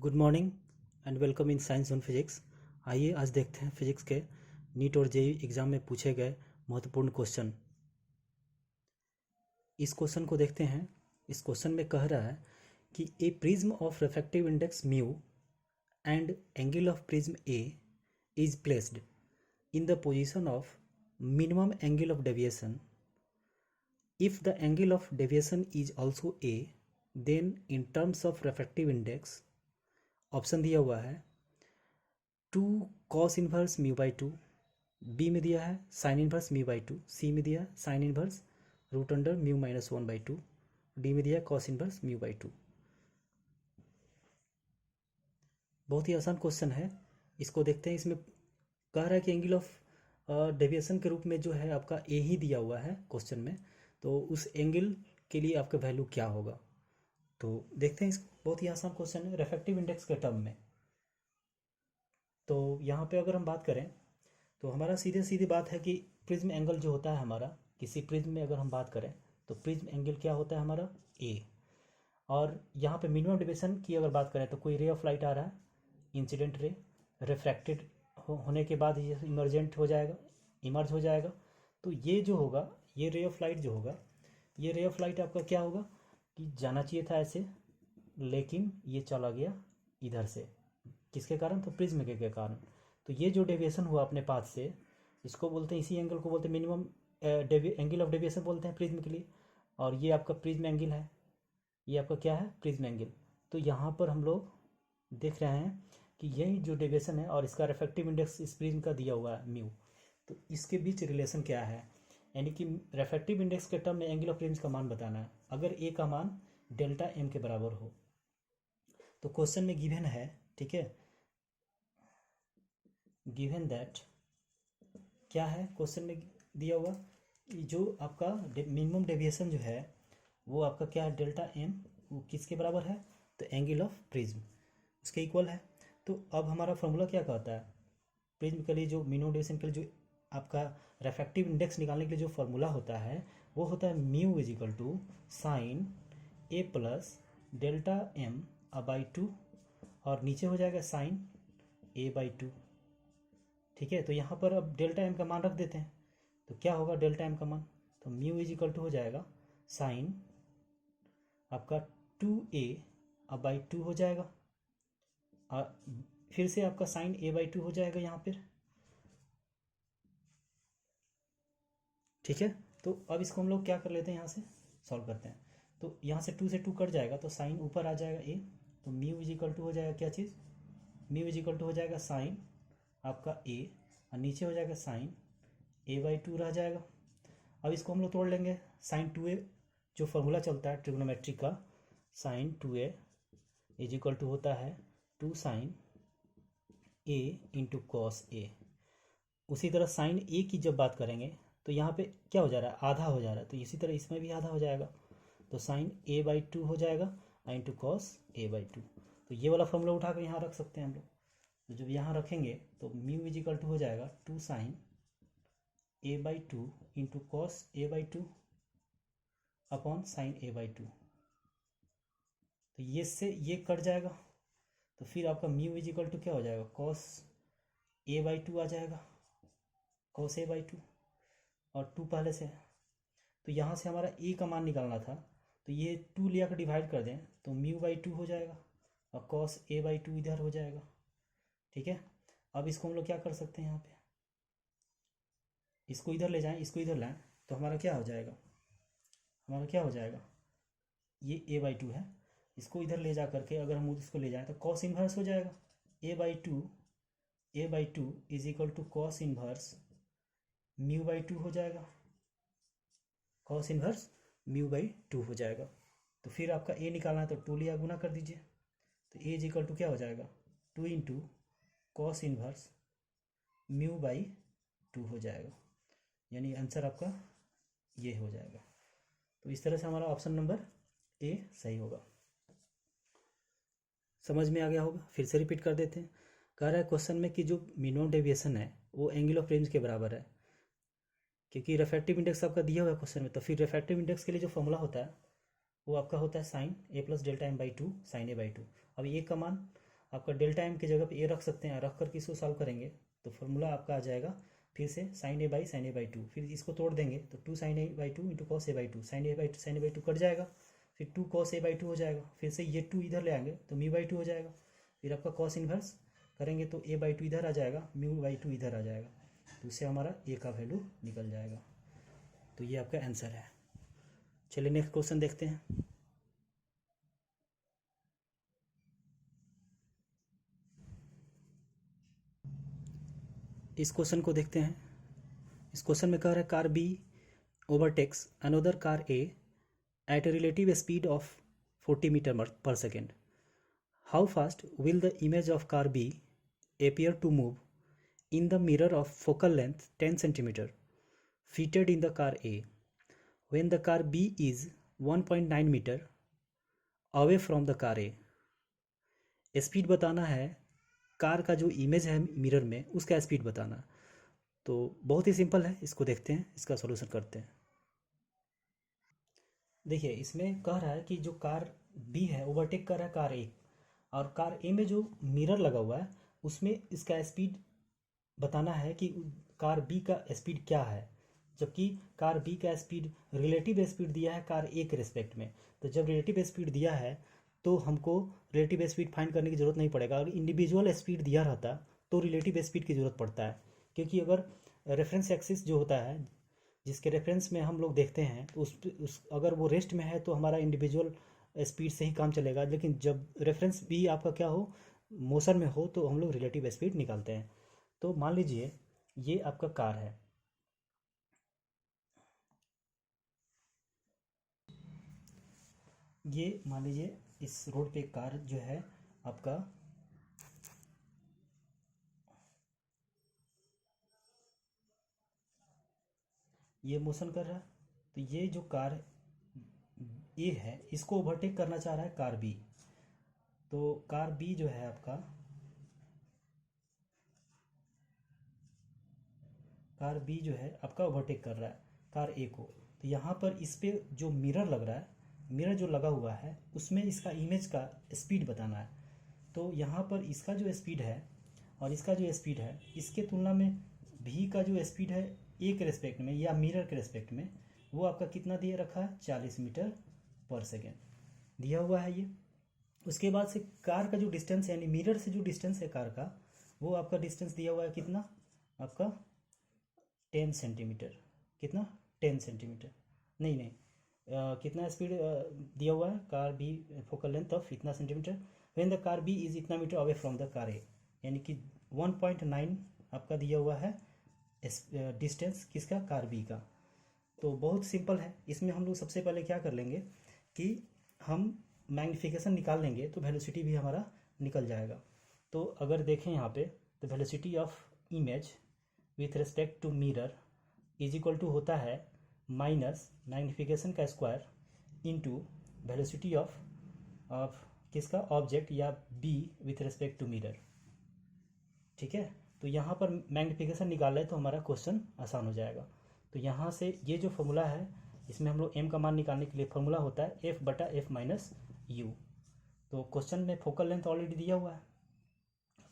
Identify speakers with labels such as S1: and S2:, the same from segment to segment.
S1: Good morning and welcome in science on physics. आइए आज देखते हैं फिजिक्स के नीट और जेईई एग्जाम में पूछे गए महत्वपूर्ण क्वेश्चन। इस क्वेश्चन को देखते हैं। इस क्वेश्चन में कह रहा है कि a prism of refractive index mu and angle of prism A is placed in the position of minimum angle of deviation. If the angle of deviation is also A, then in terms of refractive index option दिया हुआ है 2 cos inverse mu by 2, B में दिया है sine inverse mu by 2, C में दिया है sine inverse root under mu minus 1/2, D में दिया है कॉस इन्वर्स म्यू बाई 2। बहुत ही आसान क्वेश्चन है। इसको देखते हैं। इसमें कह रहा है कि एंगल ऑफ डेविएशन के रूप में जो है आपका ए ही दिया हुआ है क्वेश्चन में, तो उस एंगल के लिए आपका वैल्यू क्या होगा। तो देखते हैं। इसको बहुत ही आसान क्वेश्चन है रिफ्रैक्टिव इंडेक्स के टर्म में। तो यहाँ पे अगर हम बात करें तो हमारा सीधे सीधी बात है कि प्रिज्म एंगल जो होता है हमारा, किसी प्रिज्म में अगर हम बात करें तो प्रिज्म एंगल क्या होता है हमारा ए। और यहाँ पे मिनिमम डेविएशन की अगर बात करें तो कोई रे ऑफ लाइट आ रहा है, इंसिडेंट रे, रिफ्रैक्टेड होने के बाद ये इमर्जेंट हो जाएगा, इमर्ज हो जाएगा। तो ये जो होगा, ये रे ऑफ लाइट जो होगा, ये रे ऑफ लाइट आपका क्या होगा कि जाना चाहिए था ऐसे, लेकिन ये चला गया इधर से। किसके कारण? तो प्रिज्म के कारण। तो ये जो डेविएशन हुआ अपने पाथ से, इसको बोलते हैं, इसी एंगल को बोलते हैं मिनिमम एंगल ऑफ डेविएशन बोलते हैं प्रिज्म के लिए। और ये आपका प्रिज्म एंगल है, ये आपका क्या है प्रिज्म एंगल। तो यहाँ पर हम लोग देख रहे हैं कि यही जो डेविएशन है और इसका रिफ्रैक्टिव इंडेक्स इस प्रिज्म का दिया हुआ है म्यू, तो इसके बीच रिलेशन क्या है, यानी कि रिफ्रैक्टिव इंडेक्स के टर्म में एंगल ऑफ प्रिज्म का मान बताना है। अगर ए का मान डेल्टा एम के बराबर हो तो क्वेश्चन में गिवन है, ठीक है, गिवन दैट क्या है क्वेश्चन में दिया हुआ कि जो आपका मिनिमम डेविएशन जो है वो आपका क्या है डेल्टा एम, वो किसके बराबर है तो एंगल ऑफ प्रिज्म उसके इक्वल है। तो अब हमारा फॉर्मूला क्या कहता है, प्रिज्म के लिए जो मिनिमम डेविएशन के लिए जो आपका रिफ्रैक्टिव इंडेक्स निकालने के लिए जो फॉर्मूला होता है वो होता है mu is equal to sine A plus delta M by 2, और नीचे हो जाएगा साइन ए बाई 2। ठीक है, तो यहाँ पर अब डेल्टा एम का मान रख देते हैं। तो क्या होगा डेल्टा एम का मान, तो म्यू इज इक्वल टू हो जाएगा साइन आपका 2a बाई 2 हो जाएगा, और फिर से आपका साइन a बाई 2 हो जाएगा यहाँ पर। ठीक है, तो अब इसको हम लोग क्या कर लेते हैं, यहाँ से सॉल्व करते हैं। तो यहाँ से 2 से 2 कट जाएगा तो साइन ऊपर आ जाएगा a, तो म्यू इज इक्वल टू हो जाएगा क्या चीज़, म्यू इज इक्वल टू हो जाएगा साइन आपका a, और नीचे हो जाएगा साइन a बाई 2 रह जाएगा। अब इसको हम लोग तोड़ लेंगे। साइन 2a जो फॉर्मूला चलता है ट्रिग्नोमेट्री का, sign 2a is equal to होता है 2 sine a into cos a। उसी तरह साइन a की जब बात करेंगे तो यहाँ पे क्या हो जा रहा है, आधा हो जा रहा है, तो इसी तरह इसमें भी आधा हो जाएगा, तो साइन a बाई 2 हो जाएगा इंटू कॉस a बाई 2। तो ये वाला फॉर्मूला उठा कर यहाँ रख सकते हैं हम लोग। तो जब यहाँ रखेंगे तो म्यू इज इक्वल टू हो जाएगा 2 sine a by 2 into cos a by 2 upon sine a by 2। तो ये से ये कट जाएगा, तो फिर आपका म्यू इज इक्वल टू क्या हो जाएगा, कॉस a बाई 2 आ जाएगा, कॉस a बाई 2, और 2 पहले से है। तो यहाँ से हमारा a का मान निकालना था, तो ये 2 लिया कर डिवाइड कर दें तो म्यू बाई 2 हो जाएगा, और कॉस a बाई 2 इधर हो जाएगा। ठीक है, अब इसको हम लोग क्या कर सकते हैं, यहाँ पे इसको इधर ले जाएं, इसको इधर लाएं, तो हमारा क्या हो जाएगा, हमारा क्या हो जाएगा, ये a बाई 2 है, इसको इधर ले जा करके अगर हम इसको ले जाएं तो कॉस इन्वर्स हो जाएगा a by 2 is equal to cos inverse mu by 2 हो जाएगा, कॉस इन्वर्स म्यू बाई 2 हो जाएगा। तो फिर आपका a निकालना है तो 2 लिया गुना कर दीजिए, तो a इज इक्वल टू क्या हो जाएगा 2 into cos inverse mu by 2 हो जाएगा, यानी आंसर आपका ये हो जाएगा। तो इस तरह से हमारा ऑप्शन नंबर ए सही होगा। समझ में आ गया होगा, फिर से रिपीट कर देते हैं। कह रहा है क्वेश्चन में कि जो मिनिमम डेविएशन है वो एंगल ऑफ प्रिज्म के बराबर है, क्योंकि रिफ्रैक्टिव इंडेक्स आपका दिया हुआ है क्वेश्चन में। तो फिर रिफ्रैक्टिव इंडेक्स के लिए जो फॉर्मूला होता है वो आपका होता है sine a plus delta M by 2 sine a by 2। अब ए का मान आपका डेल्टा एम की जगह पे ए रख सकते हैं, रख करके इसको सॉल्व करेंगे तो फॉर्मूला आपका आ जाएगा फिर से sine A by sine A by two, फिर इसको तोड़ देंगे तो two sine A by two into cos A by two, sine A by two cut जाएगा, फिर two cos A by two हो जाएगा, फिर से ये टू इधर ले आएंगे तो म्यू बाई टू हो जाएगा, फिर आपका कॉस इन्वर्स करेंगे तो ए बाई टू इधर आ जाएगा, म्यू बाई टू इधर आ जाएगा, तो इससे हमारा ए का वैल्यू निकल जाएगा। तो ये आपका आंसर है। चलिए नेक्स्ट क्वेश्चन देखते हैं। इस क्वेश्चन को देखते हैं। इस क्वेश्चन में कह रहा है car B overtakes another car A at a relative speed of 40 meter per second. How fast will the image of car B appear to move in the mirror of focal length 10 cm fitted in the car A when the car B is 1.9 meter away from the car A? Speed बताना है, car का जो image है mirror में उसका speed बताना। तो बहुत ही सिंपल है, इसको देखते हैं, इसका सॉल्यूशन करते हैं। देखिए इसमें कह रहा है कि जो कार बी है ओवरटेक कर रहा है कार ए, और कार ए में जो मिरर लगा हुआ है उसमें इसका स्पीड बताना है कि कार बी का स्पीड क्या है, जबकि कार बी का स्पीड रिलेटिव स्पीड दिया है कार ए के रिस्पेक्ट में। तो जब रिलेटिव स्पीड दिया है तो हमको रिलेटिव स्पीड फाइंड करने की ज़रूरत नहीं पड़ेगा। अगर इंडिविजुअल स्पीड दिया रहता तो रिलेटिव स्पीड की ज़रूरत पड़ता है, क्योंकि अगर रेफरेंस एक्सिस जो होता है जिसके रेफरेंस में हम लोग देखते हैं तो उस अगर वो रेस्ट में है तो हमारा इंडिविजुअल स्पीड से ही काम चलेगा, लेकिन जब रेफरेंस भी आपका क्या हो मोशन में हो तो हम लोग रिलेटिव स्पीड निकालते हैं। तो मान लीजिए ये आपका कार है, ये मान लीजिए इस रोड पे कार जो है आपका ये मोशन कर रहा है, तो ये जो कार ए है इसको ओवरटेक करना चाह रहा है कार बी। तो कार बी जो है आपका कार बी जो है आपका ओवरटेक कर रहा है कार ए को। तो यहाँ पर इस पे जो मिरर लग रहा है, मिरर जो लगा हुआ है उसमें इसका इमेज का स्पीड बताना है। तो यहाँ पर इसका जो स्पीड है और इसका जो स्पीड है इसके तुलना में भी का जो स्पीड है ए के रेस्पेक्ट में या मिरर के रेस्पेक्ट में वो आपका कितना दिए रखा है 40 मीटर पर सेकेंड दिया हुआ है ये। उसके बाद से कार का जो डिस्टेंस यानी मिरर से जो डिस्टेंस है कार का वो आपका डिस्टेंस दिया हुआ है कितना आपका 10 सेंटीमीटर, कितना 10 सेंटीमीटर नहीं नहीं कितना स्पीड दिया हुआ है car B focal length of इतना centimetre when the car B is इतना metre away from the car A, यानी कि 1.9 आपका दिया हुआ है डिस्टेंस किसका कार बी का। तो बहुत सिंपल है, इसमें हम लोग सबसे पहले क्या कर लेंगे कि हम मैग्नीफिकेशन निकाल लेंगे तो वेलोसिटी भी हमारा निकल जाएगा। तो अगर देखें यहाँ पे तो velocity of image with respect to mirror is equal to होता है माइनस मैग्नीफिकेशन का स्क्वायर इंटू वेलोसिटी ऑफ किसका ऑब्जेक्ट या B with respect to mirror. ठीक है, तो यहाँ पर मैग्नीफिकेशन निकाल है तो हमारा क्वेश्चन आसान हो जाएगा। तो यहाँ से ये जो फॉर्मूला है इसमें हम लोग एम का मान निकालने के लिए फॉर्मूला होता है एफ बटा एफ माइनस यू। तो क्वेश्चन में फोकल लेंथ ऑलरेडी दिया हुआ है,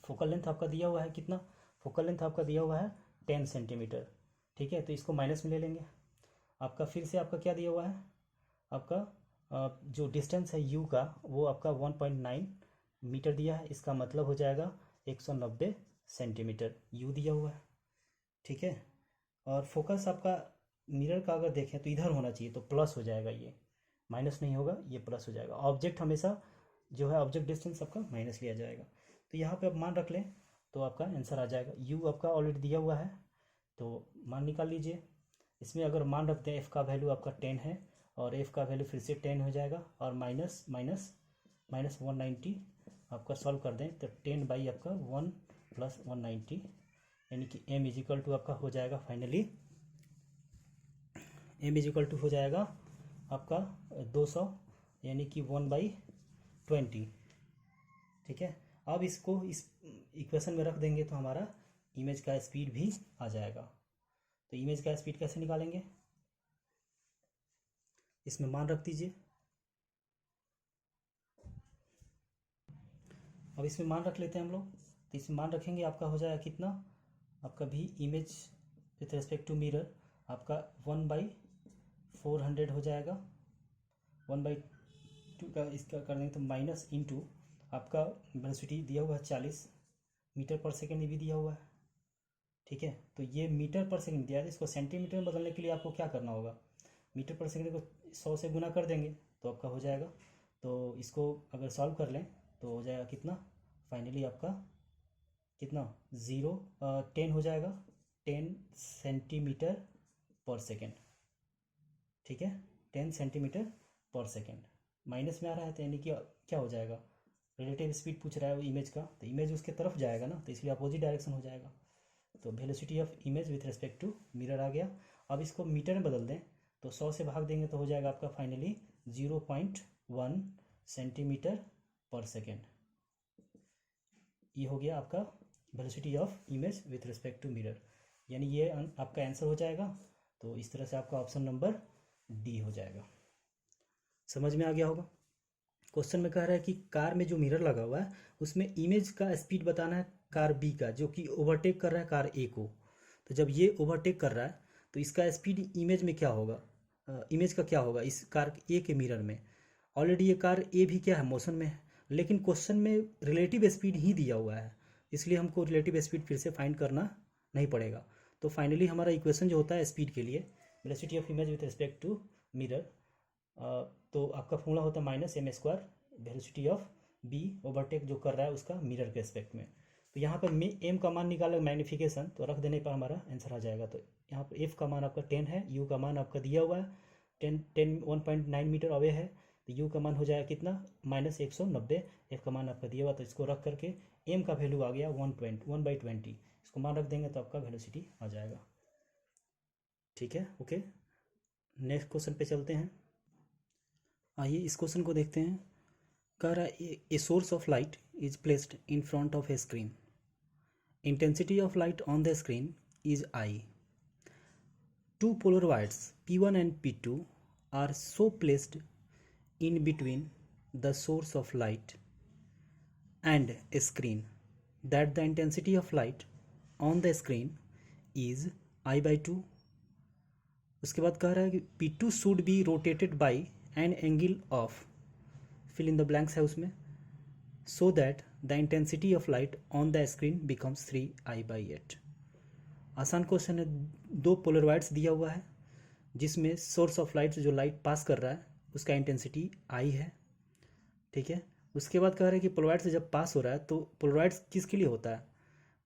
S1: फोकल लेंथ आपका दिया हुआ है कितना, फोकल लेंथ आपका दिया हुआ है 10 सेंटीमीटर। ठीक है, तो इसको माइनस में ले लेंगे। आपका फिर से आपका क्या दिया हुआ है, आपका जो डिस्टेंस है यू का वो आपका 1.9 मीटर दिया है, इसका मतलब हो जाएगा 190 सेंटीमीटर यू दिया हुआ है। ठीक है, और फोकस आपका मिरर का अगर देखें तो इधर होना चाहिए तो प्लस हो जाएगा, ये माइनस नहीं होगा, ये प्लस हो जाएगा। ऑब्जेक्ट हमेशा जो है ऑब्जेक्ट डिस्टेंस आपका माइनस लिया जाएगा। तो यहाँ पे आप मान रख लें तो आपका आंसर आ जाएगा। यू आपका ऑलरेडी दिया हुआ है तो मान निकाल लीजिए। इसमें अगर मान रखते हैं एफ़ का वैल्यू आपका 10 है और एफ़ का वैल्यू फिर से 10 हो जाएगा और माइनस माइनस माइनस 190 आपका सॉल्व कर दें तो 10 बाई आपका 1 प्लस 190 यानी कि एम इज इक्वल टू आपका हो जाएगा finally M is equal to हो जाएगा आपका 200 यानी कि 1/20। ठीक है, अब इसको इस इक्वेशन में रख देंगे तो हमारा इमेज का स्पीड भी आ जाएगा। तो इमेज का स्पीड कैसे निकालेंगे, इसमें मान रख दीजिए। अब इसमें मान रख लेते हैं हम लोग। तो इसमें मान रखेंगे, आपका हो जाएगा कितना, आपका भी image with respect to mirror आपका 1/400 हो जाएगा। 1/2 का इसका कर देंगे तो माइनस इंटू आपका वेलोसिटी दिया हुआ है 40 मीटर पर सेकेंड, ये भी दिया हुआ है। ठीक है, तो ये मीटर पर सेकंड दिया है, इसको सेंटीमीटर में बदलने के लिए आपको क्या करना होगा, मीटर पर सेकंड को 100 से गुना कर देंगे तो आपका हो जाएगा। तो इसको अगर सॉल्व कर लें तो हो जाएगा कितना, फाइनली आपका कितना 10 हो जाएगा, 10 सेंटीमीटर पर सेकेंड। ठीक है, 10 सेंटीमीटर पर सेकेंड माइनस में आ रहा है, तो यानी कि क्या हो जाएगा, रिलेटिव स्पीड पूछ रहा है वो इमेज का, तो इमेज उसके तरफ जाएगा ना, तो इसलिए अपोजिट डायरेक्शन हो जाएगा। तो velocity of image with respect to mirror आ गया। अब इसको मीटर में बदल दें तो 100 से भाग देंगे तो हो जाएगा आपका फाइनली 0.1 सेंटीमीटर पर सेकेंड। ये हो गया आपका velocity of image with respect to mirror, यानी ये आपका आंसर हो जाएगा। तो इस तरह से आपका ऑप्शन नंबर डी हो जाएगा। समझ में आ गया होगा। क्वेश्चन में कह रहा है कि कार में जो मिरर लगा हुआ है उसमें इमेज का स्पीड बताना है कार बी का, जो कि ओवरटेक कर रहा है कार ए को। तो जब ये ओवरटेक कर रहा है तो इसका स्पीड इमेज में क्या होगा, इमेज का क्या होगा इस कार ए के मिरर में। ऑलरेडी ये कार ए भी क्या है, मोशन में है, लेकिन क्वेश्चन में रिलेटिव स्पीड ही दिया हुआ है, इसलिए हमको रिलेटिव स्पीड फिर से फाइंड करना नहीं पड़ेगा। तो फाइनली हमारा इक्वेशन जो होता है स्पीड के लिए, velocity of image with respect to mirror, तो आपका फॉर्मूला होता है -m² velocity of B overtake जो कर रहा है उसका मिरर के एस्पेक्ट में। तो यहाँ पर एम का मान निकाला मैग्नीफिकेशन, तो रख देने पर हमारा आंसर आ जाएगा। तो यहाँ पर एफ का मान आपका 10 है, यू का मान आपका दिया हुआ है 1.9 मीटर अवे है, तो यू का मान हो जाएगा कितना -190, एफ का मान आपका दिया हुआ, तो इसको रख करके एम का वैल्यू आ गया 1/20, इसको मान रख देंगे तो आपका वेलोसिटी आ जाएगा। ठीक है, ओके, नेक्स्ट क्वेश्चन पे चलते हैं। आइए इस क्वेश्चन को देखते हैं। कह रहा है a source of light is placed in front of a screen, intensity of light on the screen is I, two polarizers P1 and P2 are so placed in between the source of light and a screen that the intensity of light on the screen is I/2। उसके बाद कह रहा है कि P2 should be rotated by an angle of, fill in the blanks है उसमें, so that the intensity of light on the screen becomes 3I/8। आसान question है, दो पोलर वायर्स दिया हुआ है जिसमें सोर्स ऑफ लाइट जो लाइट पास कर रहा है उसका इंटेंसिटी आई है। ठीक है, उसके बाद कह रहा है कि पोलराइड से जब पास हो रहा है तो पोलराइड किसके लिए होता है,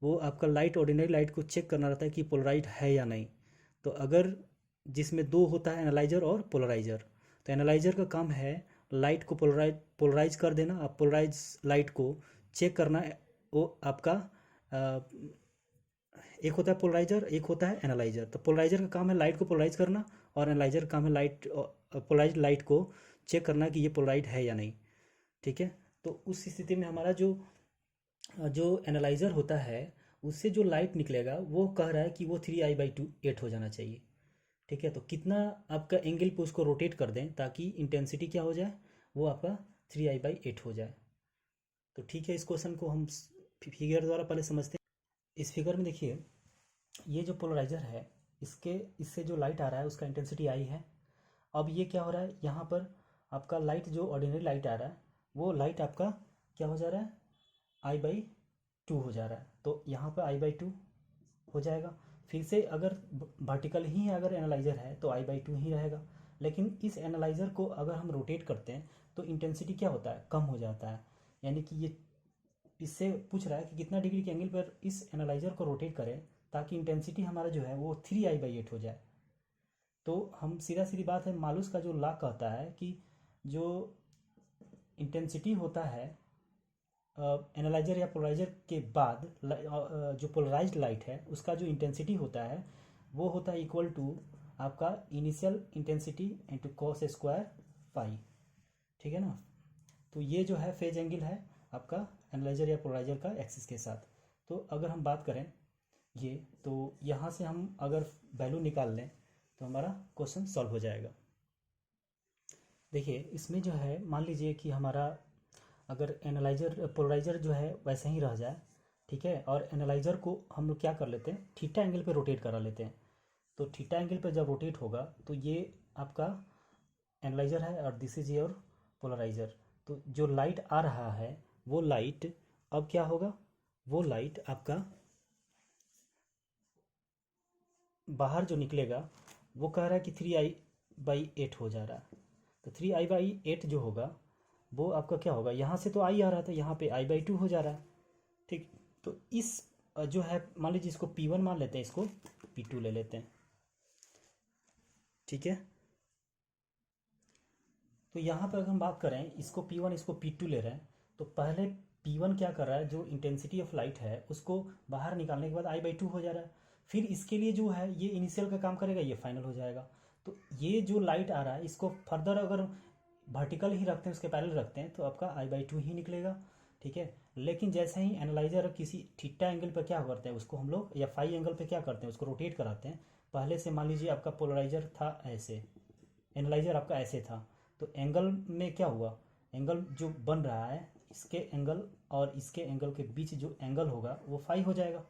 S1: वो आपका लाइट ऑर्डिनरी लाइट को चेक करना रहता है कि पोलराइड है या नहीं। तो अगर जिसमें दो होता है एनालाइजर और पोलराइजर, तो एनालाइजर का काम है लाइट को पोलराइज कर देना, आप पोलराइज लाइट को चेक करना, वो आपका एक होता है पोलराइजर, एक होता है एनालाइजर। तो पोलराइजर का काम है लाइट को पोलराइज करना और एनालाइजर का काम है पोलराइज लाइट को चेक करना कि ये पोलराइड है या नहीं। ठीक है, तो उस स्थिति में हमारा जो जो एनालाइजर होता है उससे जो लाइट निकलेगा वो कह रहा है कि वो 3I/2 8 हो जाना चाहिए। ठीक है, तो कितना आपका एंगल पे उसको रोटेट कर दें ताकि इंटेंसिटी क्या हो जाए, वो आपका 3I/8 हो जाए। तो ठीक है, इस क्वेश्चन को हम फिगर द्वारा पहले समझते हैं। इस फिगर में देखिए, ये जो पोलराइजर है इससे जो लाइट आ रहा है उसका इंटेंसिटी आई है। अब ये क्या हो रहा है, यहाँ पर आपका लाइट जो ऑर्डिनरी लाइट आ रहा है वो लाइट आपका क्या हो जा रहा है, I/2 हो जा रहा है। तो यहाँ पर I/2 हो जाएगा। फिर से अगर वर्टिकल ही अगर एनालाइजर है तो I/2 ही रहेगा, लेकिन इस एनालाइजर को अगर हम रोटेट करते हैं तो इंटेंसिटी क्या होता है, कम हो जाता है। यानी कि ये इससे पूछ रहा है कि कितना डिग्री के एंगल पर इस एनालाइजर को रोटेट करें ताकि इंटेंसिटी हमारा जो है वो 3I/8 हो जाए। तो हम सीधी बात है, मालूस का जो लॉ कहता है कि जो इंटेंसिटी होता है एनालाइजर या पोलराइजर के बाद जो पोलराइज्ड लाइट है उसका जो इंटेंसिटी होता है वो होता है इक्वल टू आपका initial intensity into cos square phi. ठीक है ना, तो ये जो है फेज एंगल है आपका एनालाइजर या पोलराइजर का एक्सिस के साथ। तो अगर हम बात करें ये, तो यहाँ से हम अगर वैल्यू निकाल लें तो हमारा क्वेश्चन सॉल्व हो जाएगा। देखिए इसमें जो है, मान लीजिए कि हमारा अगर एनालाइजर पोलराइजर जो है वैसे ही रह जाए, ठीक है, और एनालाइजर को हम लोग क्या कर लेते हैं, थीटा एंगल पे रोटेट करा लेते हैं। तो थीटा एंगल पे जब रोटेट होगा तो ये आपका एनालाइजर है और दिस इज योर पोलराइजर। तो जो लाइट आ रहा है वो लाइट अब क्या होगा, वो लाइट आपका बाहर जो निकलेगा वो कह रहा है कि 3I/8 हो जा रहा है। तो 3I/8 जो होगा वो आपका क्या होगा, यहाँ से तो आई आ रहा था, यहाँ पे I/2 हो जा रहा है। ठीक, तो इस जो है मान लीजिए इसको P1 मान लेते हैं, इसको P2 ले लेते हैं, ठीक है। तो यहाँ पर अगर हम बात करें इसको P1 इसको P2 ले रहे हैं, तो पहले P1 क्या कर रहा है, जो इंटेंसिटी ऑफ लाइट है उसको बाहर निकालने के बाद I/2 हो जा रहा है। फिर इसके लिए जो है ये इनिशियल का काम करेगा, ये फाइनल हो जाएगा। तो ये जो लाइट आ रहा है इसको फर्दर अगर वर्टिकल ही रखते हैं, उसके पैरेलल रखते हैं, तो आपका I/2 ही निकलेगा, ठीक है। लेकिन जैसे ही एनालाइजर किसी थीटा एंगल पर क्या करते हैं, उसको हम लोग या फाई एंगल पे क्या करते हैं, उसको रोटेट कराते हैं। पहले से मान लीजिए आपका पोलराइजर था ऐसे, एनालाइजर आपका ऐसे था, तो एंगल में क्या हुआ, एंगल जो बन रहा है इसके एंगल और इसके एंगल के बीच जो एंगल होगा वो फाई हो जाएगा।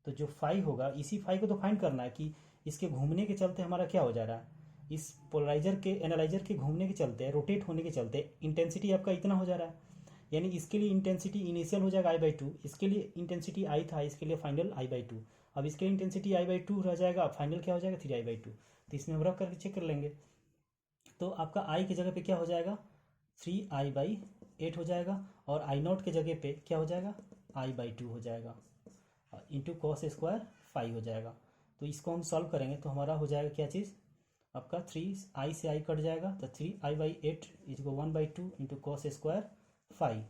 S1: तो जो फाई होगा, इसी फाई को तो फाइंड करना है कि इसके घूमने के चलते हमारा क्या हो जा रहा है, इस पोलराइजर के एनालाइजर के घूमने के चलते, रोटेट होने के चलते इंटेंसिटी आपका इतना हो जा रहा है। यानी इसके लिए इंटेंसिटी इनिशियल हो जाएगा I/2, इसके लिए इंटेंसिटी आई था, इसके लिए फाइनल I/2। अब इसके लिए इंटेंसिटी I/2 रह जाएगा, अब फाइनल क्या हो जाएगा 3I/2। तो इसमें हम रख करके चेक कर लेंगे। तो आपका आई की जगह पे क्या हो जाएगा 3I/8 हो जाएगा, और I0 के जगह पे क्या हो जाएगा I/2 हो जाएगा, इंटू कॉस स्क्वायर फाई हो जाएगा। तो इसको हम सॉल्व करेंगे तो हमारा हो जाएगा क्या चीज़, आपका 3I से I कट जाएगा, तो 3I/8 इसको 1/2 इंटू कॉस स्क्वायर फाई।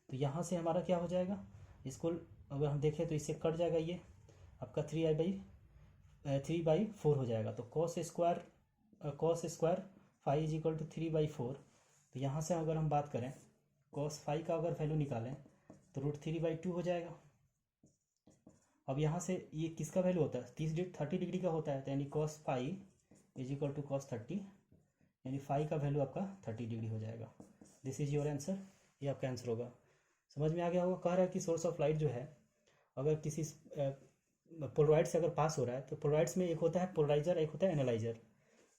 S1: तो यहाँ से हमारा क्या हो जाएगा, इसको अगर हम देखें तो इससे कट जाएगा, ये आपका 3/4 हो जाएगा। तो cos square phi is equal to 3/4। तो यहाँ से अगर हम बात करें कॉस फाई का अगर वैल्यू निकालें तो √3/2 हो जाएगा। अब यहाँ से ये किसका वैल्यू होता है, 30 डिग्री का होता है, तो यानी cos phi is equal to cos 30, यानी फाई का वैल्यू आपका 30 डिग्री हो जाएगा। दिस इज योर आंसर, ये आपका आंसर होगा। समझ में आ गया होगा। कह रहा है कि सोर्स ऑफ लाइट जो है अगर किसी पोलराइड से अगर पास हो रहा है, तो पोलराइड्स में एक होता है पोलराइजर, एक होता है एनालाइजर।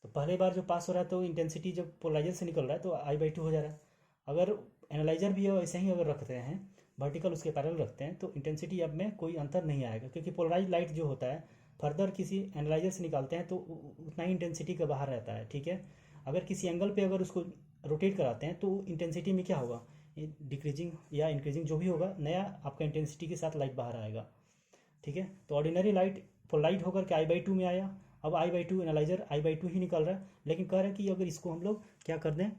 S1: तो पहले बार जो पास हो रहा है तो इंटेंसिटी जब पोलराइजर से निकल रहा है तो I/2 हो जा रहा है। अगर एनालाइजर भी ऐसे ही अगर रखते हैं, वर्टिकल उसके पैरेलल रखते हैं, तो इंटेंसिटी अब में कोई अंतर नहीं आएगा, क्योंकि पोलराइज लाइट जो होता है फर्दर किसी एनालाइजर से निकालते हैं तो उतना ही इंटेंसिटी का बाहर रहता है, ठीक है। अगर किसी एंगल पे अगर उसको रोटेट कराते हैं तो इंटेंसिटी में क्या होगा, डिक्रीजिंग या इंक्रीजिंग जो भी होगा, नया आपका इंटेंसिटी के साथ लाइट बाहर आएगा, ठीक है। तो ऑर्डिनरी लाइट पोलराइड होकर के I/2 में आया, अब I/2 एनालाइजर I/2 ही निकल रहा है। लेकिन कह रहा है कि अगर इसको हम लोग क्या कर दें,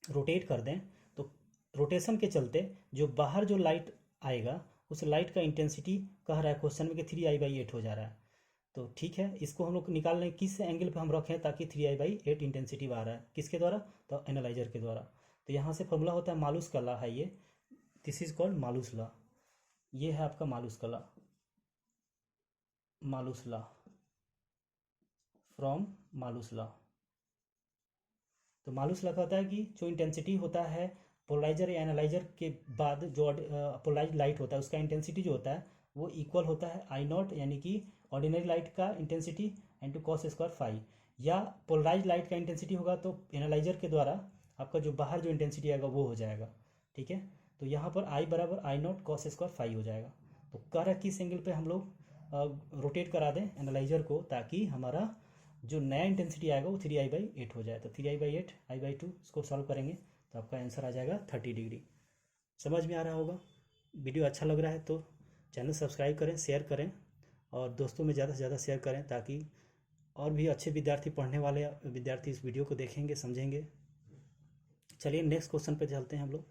S1: रोटेट कर दें, तो रोटेशन के चलते जो बाहर जो लाइट आएगा उस लाइट का इंटेंसिटी कह रहा है क्वेश्चन में कि 3I/8 हो जा रहा है। तो ठीक है, इसको हम लोग निकाल लें किस एंगल पे हम रखें ताकि 3I/8 इंटेंसिटी बाहर आए, किसके द्वारा, तो एनालाइजर के द्वारा। तो यहाँ से फॉर्मूला होता है मालूस का लॉ है ये, this is called Malus law. ये है आपका मालूस का law, Malus law from Malus law. तो मालूस लॉ कहता है कि जो इंटेंसिटी होता है पोलराइजर या एनालाइजर के बाद जो पोलराइज लाइट होता है उसका इंटेंसिटी जो होता है वो इक्वल होता है I0, यानी कि ऑर्डिनरी लाइट का intensity into cos square phi, या पोलराइज लाइट का इंटेंसिटी होगा तो एनालाइजर के द्वारा आपका जो बाहर जो इंटेंसिटी आएगा वो हो जाएगा, ठीक है। तो यहाँ पर I बराबर I0 कॉस स्क्वायर फाई हो जाएगा। तो कह रहा है किस एंगल पे हम लोग रोटेट करा दें एनालाइजर को ताकि हमारा जो नया इंटेंसिटी आएगा वो 3I/8 हो जाए। तो 3I/8 I/2 इसको सॉल्व करेंगे तो आपका आंसर आ जाएगा 30 डिग्री। समझ में आ रहा होगा। वीडियो अच्छा लग रहा है तो चैनल सब्सक्राइब करें, शेयर करें और दोस्तों में ज़्यादा से ज़्यादा शेयर करें ताकि और भी अच्छे विद्यार्थी, पढ़ने वाले विद्यार्थी इस वीडियो को देखेंगे, समझेंगे। चलिए नेक्स्ट क्वेश्चन पे चलते हैं हम लोग।